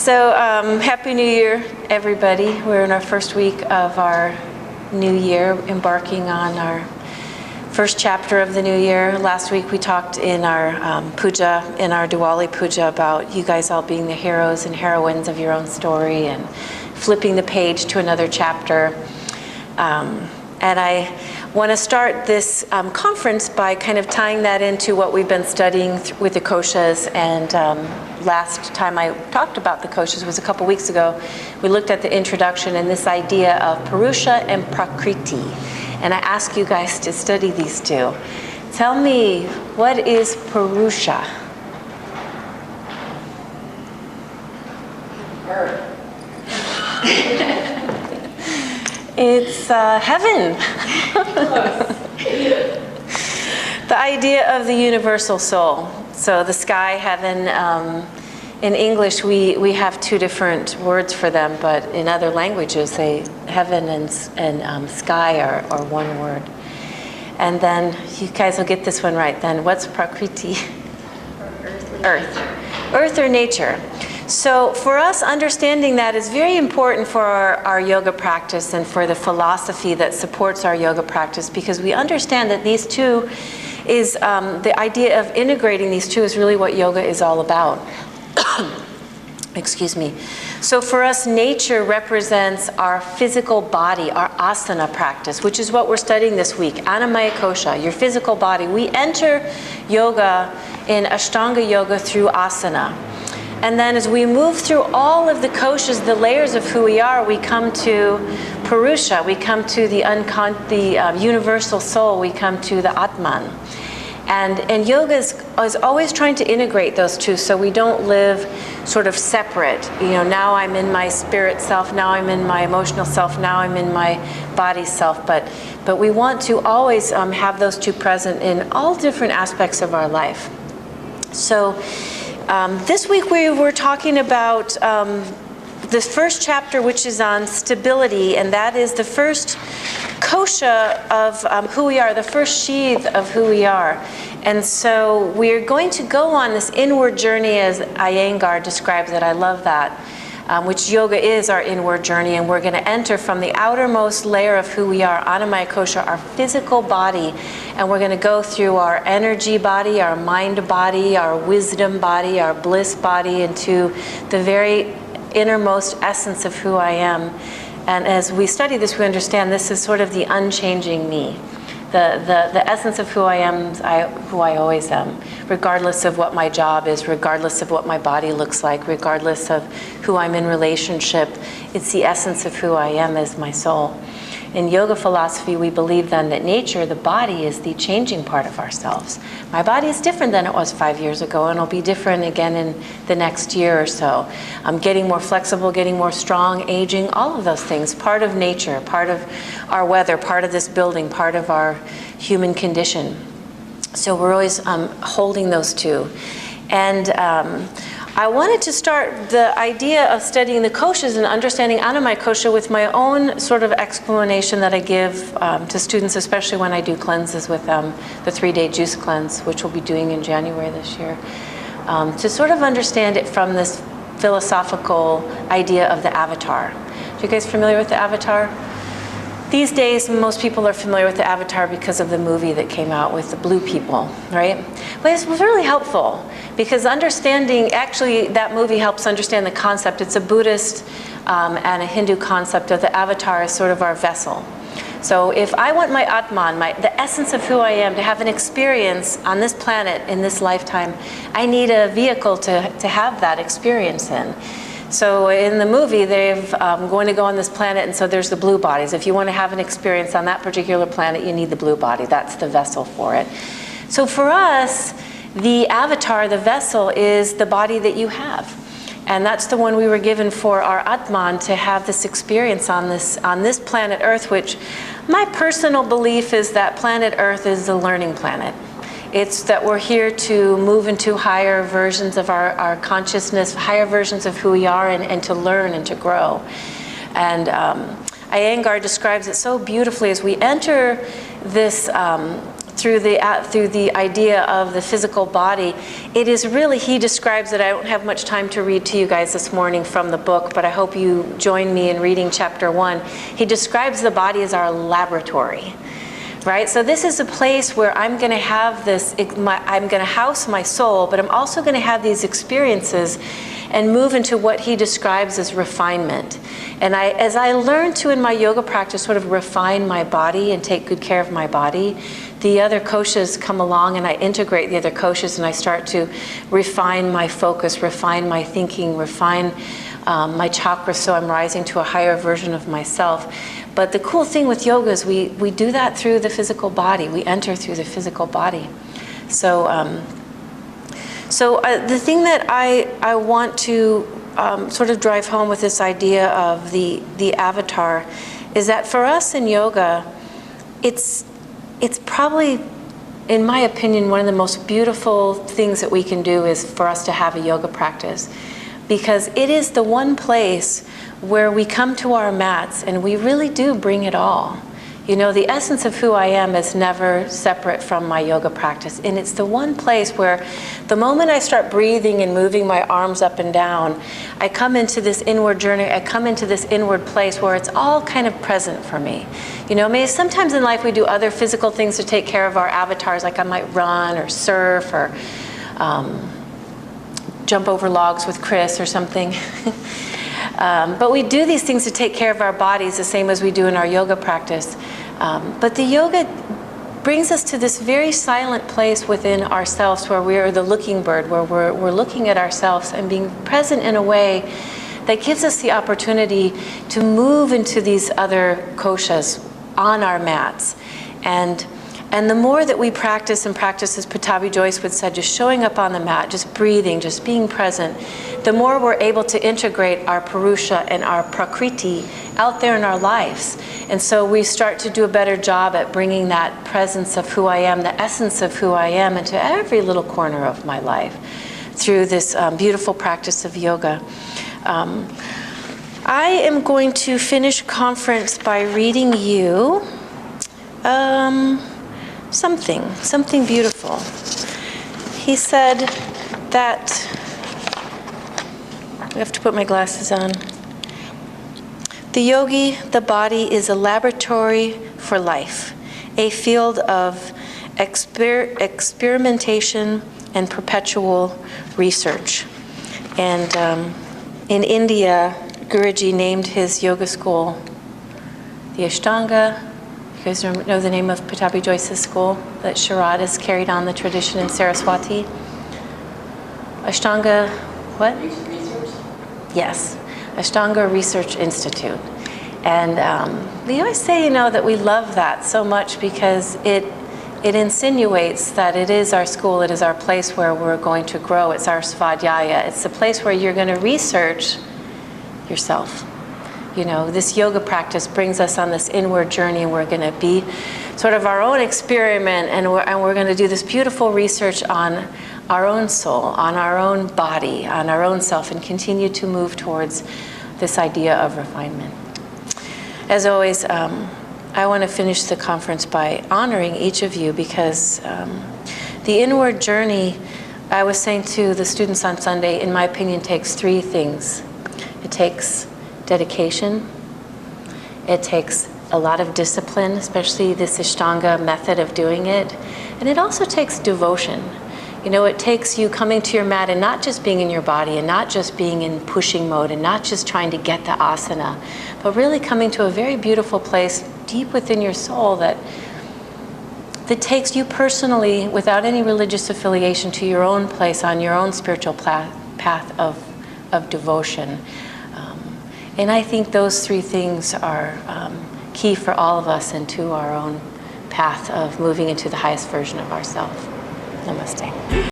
Happy New Year, everybody. We're in our first week of our new year, embarking on our first chapter of the new year. Last week we talked in our puja, in our Diwali puja, about you guys all being the heroes and heroines of your own story and flipping the page to another chapter. And I want to start this conference by kind of tying that into what we've been studying with the koshas. And last time I talked about the koshas was a couple weeks ago. We looked at the introduction and this idea of Purusha and Prakriti. And I ask you guys to study these two. Tell me, what is Purusha? Earth. It's heaven. The idea of the universal soul. So the sky, heaven. In English, we have two different words for them, but in other languages, heaven and sky are one word. And then you guys will get this one right. Then what's Prakriti? Earth or nature. So for us, understanding that is very important for our yoga practice and for the philosophy that supports our yoga practice, because we understand that these two is, the idea of integrating these two is really what yoga is all about. Excuse me. So for us, nature represents our physical body, our asana practice, which is what we're studying this week, Annamaya Kosha, your physical body. We enter yoga in Ashtanga yoga through asana. And then as we move through all of the koshas, the layers of who we are, we come to Purusha, we come to the universal soul, we come to the Atman. And yoga is always trying to integrate those two so we don't live sort of separate. You know, now I'm in my spirit self, now I'm in my emotional self, now I'm in my body self. But we want to always have those two present in all different aspects of our life. So this week we were talking about the first chapter, which is on stability, and that is the first kosha of who we are, the first sheath of who we are. And so we're going to go on this inward journey as Iyengar describes it. I love that, which yoga is our inward journey, and we're going to enter from the outermost layer of who we are, Annamaya Kosha, our physical body, and we're going to go through our energy body, our mind body, our wisdom body, our bliss body, into the very innermost essence of who I am. And as we study this, we understand this is sort of the unchanging me. The essence of who I am is who I always am, regardless of what my job is, regardless of what my body looks like, regardless of who I'm in relationship. It's the essence of who I am as my soul. In yoga philosophy, we believe then that nature, the body, is the changing part of ourselves. My body is different than it was 5 years ago, and it'll be different again in the next year or so. I'm getting more flexible, getting more strong, aging, all of those things, part of nature, part of our weather, part of this building, part of our human condition. So we're always holding those two. And I wanted to start the idea of studying the koshas and understanding Annamaya Kosha with my own sort of explanation that I give to students, especially when I do cleanses with them, the 3-day juice cleanse, which we'll be doing in January this year, to sort of understand it from this philosophical idea of the avatar. Are you guys familiar with the avatar? These days, most people are familiar with the avatar because of the movie that came out with the blue people, right? But it was really helpful because understanding, actually that movie helps understand the concept. It's a Buddhist and a Hindu concept of the avatar as sort of our vessel. So if I want my Atman, the essence of who I am, to have an experience on this planet in this lifetime, I need a vehicle to have that experience in. So in the movie, they're going to go on this planet, and so there's the blue bodies. If you want to have an experience on that particular planet, you need the blue body. That's the vessel for it. So for us, the avatar, the vessel, is the body that you have. And that's the one we were given for our Atman to have this experience on this planet Earth, which my personal belief is that planet Earth is the learning planet. It's that we're here to move into higher versions of our consciousness, higher versions of who we are, and to learn and to grow. And Iyengar describes it so beautifully as we enter this through the idea of the physical body, it is really, he describes it. I don't have much time to read to you guys this morning from the book, but I hope you join me in reading chapter 1. He describes the body as our laboratory, right? So this is a place where I'm going to have I'm going to house my soul, but I'm also going to have these experiences and move into what he describes as refinement. And as I learn to, in my yoga practice, sort of refine my body and take good care of my body, the other koshas come along and I integrate the other koshas and I start to refine my focus, refine my thinking, refine my chakras, so I'm rising to a higher version of myself. But the cool thing with yoga is we do that through the physical body. We enter through the physical body. So the thing that I want to sort of drive home with this idea of the avatar is that for us in yoga, it's probably, in my opinion, one of the most beautiful things that we can do is for us to have a yoga practice, because it is the one place where we come to our mats and we really do bring it all. You know, the essence of who I am is never separate from my yoga practice. And it's the one place where the moment I start breathing and moving my arms up and down, I come into this inward journey, I come into this inward place where it's all kind of present for me. You know, maybe sometimes in life we do other physical things to take care of our avatars, like I might run or surf or jump over logs with Chris or something. But we do these things to take care of our bodies the same as we do in our yoga practice. But the yoga brings us to this very silent place within ourselves where we are the looking bird, where we're looking at ourselves and being present in a way that gives us the opportunity to move into these other koshas on our mats. And the more that we practice, as Pattabhi Jois would say, just showing up on the mat, just breathing, just being present, the more we're able to integrate our Purusha and our Prakriti out there in our lives. And so we start to do a better job at bringing that presence of who I am, the essence of who I am, into every little corner of my life through this beautiful practice of yoga. I am going to finish conference by reading you something beautiful. He said that, I have to put my glasses on. The yogi, the body, is a laboratory for life, a field of experimentation and perpetual research. And in India, Guruji named his yoga school the Ashtanga. You guys know the name of Pattabhi Jois's school that Sharad has carried on the tradition in Saraswati? Ashtanga, what? Research? Yes, Ashtanga Research Institute. And we always say, you know, that we love that so much because it insinuates that it is our school, it is our place where we're going to grow, it's our svadhyaya, it's the place where you're going to research yourself. You know, this yoga practice brings us on this inward journey, and we're going to be sort of our own experiment, and we're going to do this beautiful research on our own soul, on our own body, on our own self, and continue to move towards this idea of refinement. As always, I want to finish the conference by honoring each of you, because the inward journey, I was saying to the students on Sunday, in my opinion, takes three things. It takes dedication, it takes a lot of discipline, especially this Ashtanga method of doing it, and it also takes devotion. You know, it takes you coming to your mat and not just being in your body and not just being in pushing mode and not just trying to get the asana, but really coming to a very beautiful place deep within your soul that takes you personally, without any religious affiliation, to your own place on your own spiritual path of devotion. And I think those three things are key for all of us and to our own path of moving into the highest version of ourselves. Namaste.